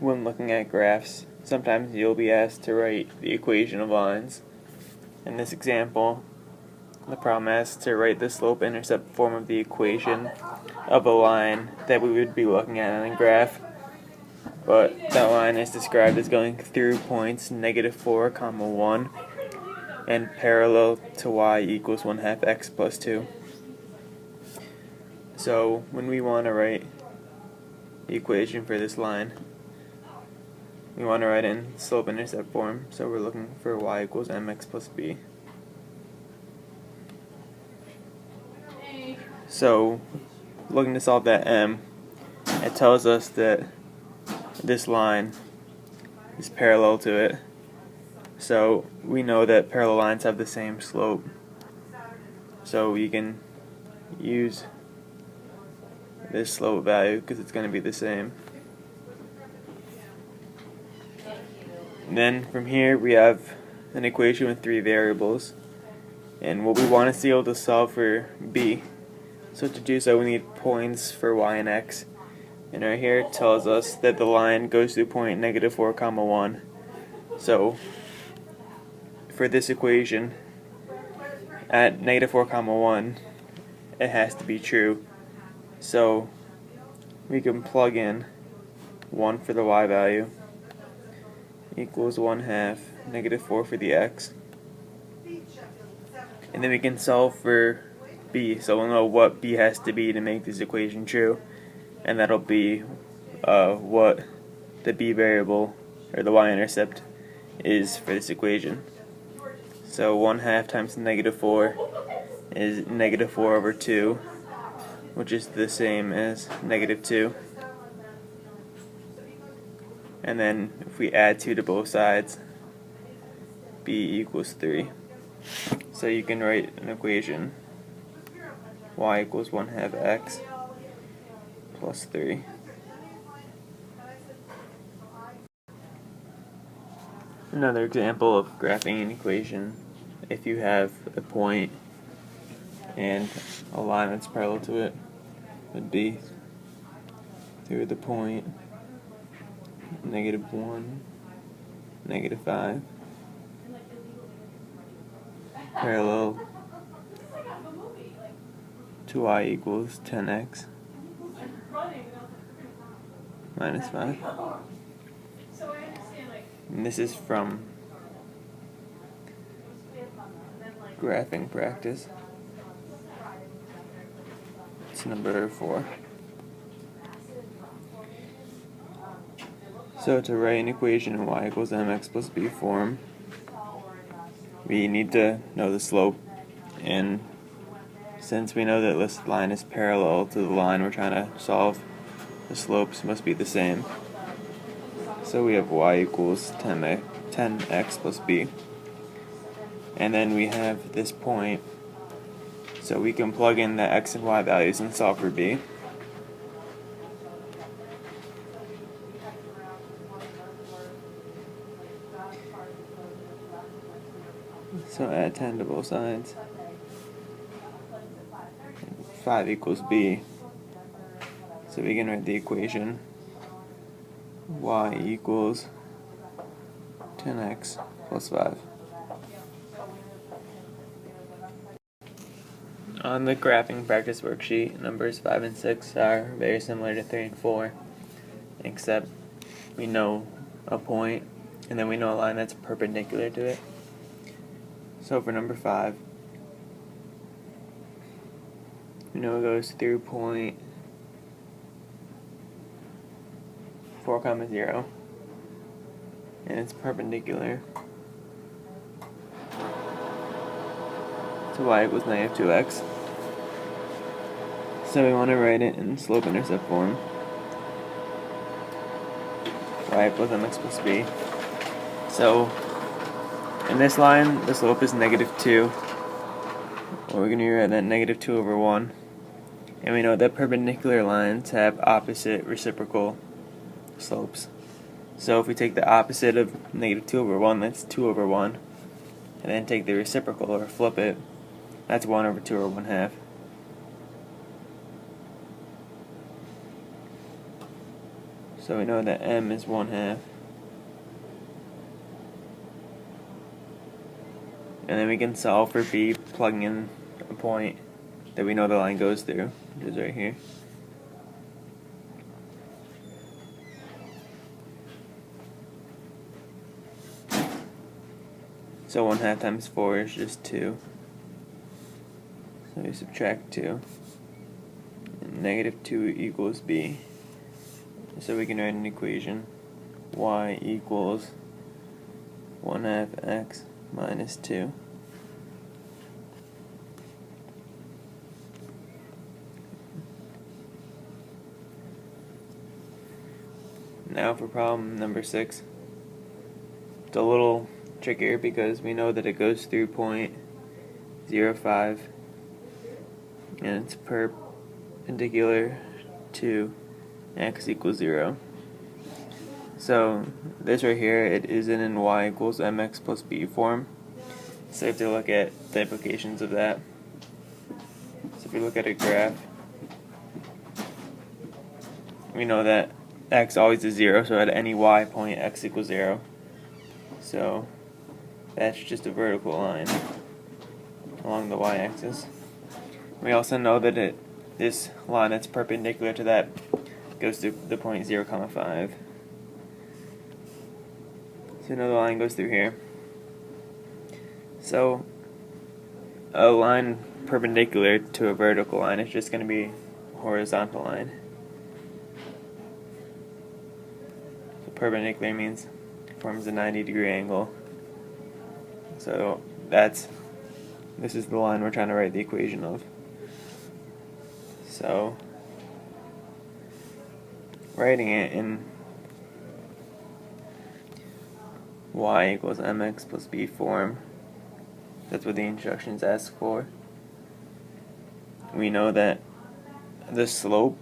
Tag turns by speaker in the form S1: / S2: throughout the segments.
S1: when looking at graphs, sometimes you'll be asked to write the equation of lines. In this example, the problem asks to write the slope-intercept form of the equation of a line that we would be looking at on a graph, but that line is described as going through points -4, 1 and parallel to y equals 1/2 x plus 2. So when we want to write the equation for this line, we want to write it in slope-intercept form, so we're looking for y equals mx plus b. So looking to solve that m, it tells us that this line is parallel to it. So we know that parallel lines have the same slope. So we can use this slope value because it's going to be the same. And then from here we have an equation with 3 variables. And what we want to see able to solve for b. So to do so we need points for y and x. And right here it tells us that the line goes through point -4, 1. So for this equation, at -4, 1, it has to be true. So we can plug in 1 for the y value equals 1/2 -4 for the x. And then we can solve for b, so we'll know what b has to be to make this equation true. And that'll be what the b variable, or the y-intercept, is for this equation. So 1/2 times -4 is -4 over 2, which is the same as -2. And then if we add 2 to both sides, b equals 3. So you can write an equation, y equals 1/2 x plus 3. Another example of graphing an equation: if you have a point and a line that's parallel to it, would be through the point -1, -5, parallel to y equals 10x minus 5. And this is from graphing practice. It's number 4. So to write an equation in y equals mx plus b form, we need to know the slope, and since we know that this line is parallel to the line we're trying to solve, the slopes must be the same. So we have y equals 10x plus b. And then we have this point, so we can plug in the x and y values and solve for b. So add 10 to both sides. 5 equals b. So we can write the equation y equals 10x plus 5. On the graphing practice worksheet, numbers 5 and 6 are very similar to 3 and 4, except we know a point and then we know a line that's perpendicular to it. So for number 5, we know it goes through point 4, 0, and it's perpendicular to y equals -2x. So we want to write it in slope-intercept form. Y equals mx plus b. So in this line, the slope is -2. Or we're going to write that -2 over 1. And we know that perpendicular lines have opposite reciprocal slopes. So if we take the opposite of -2 over 1, that's 2 over 1. And then take the reciprocal, or flip it, that's 1 over 2, or 1/2. So we know that m is 1/2. And then we can solve for b, plugging in a point that we know the line goes through, which is right here. So 1/2 times 4 is just 2. So we subtract 2. And -2 equals b. So we can write an equation. Y equals 1/2 x minus 2. Now for problem number 6. It's a little trickier because we know that it goes through point 0,5 and it's perpendicular to x equals 0. So this right here, it isn't in y equals mx plus b form. So we have to look at the implications of that. So if we look at a graph, we know that x always is 0, so at any y point x equals 0. So that's just a vertical line along the y-axis. We also know that this line that's perpendicular to that goes to the point 0,5. So another line goes through here. So a line perpendicular to a vertical line is just going to be a horizontal line. So perpendicular means it forms a 90-degree angle. So this is the line we're trying to write the equation of. So writing it in y equals mx plus b form, that's what the instructions ask for. We know that the slope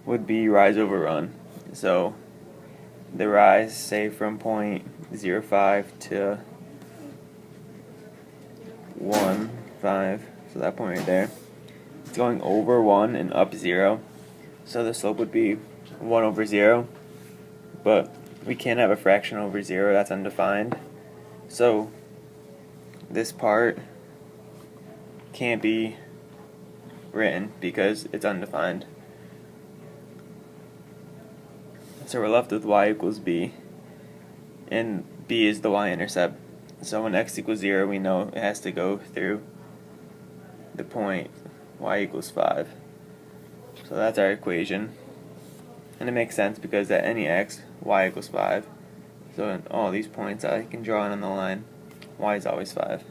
S1: would be rise over run. So the rise, say from point 0,5 to 1,5, so that point right there, it's going over 1 and up 0. So the slope would be 1 over 0, but we can't have a fraction over 0, that's undefined. So this part can't be written because it's undefined. So we're left with y equals b, and b is the y-intercept. So when x equals 0, we know it has to go through the point y equals 5. So that's our equation. And it makes sense because at any x, y equals 5. So in all these points I can draw on the line, y is always 5.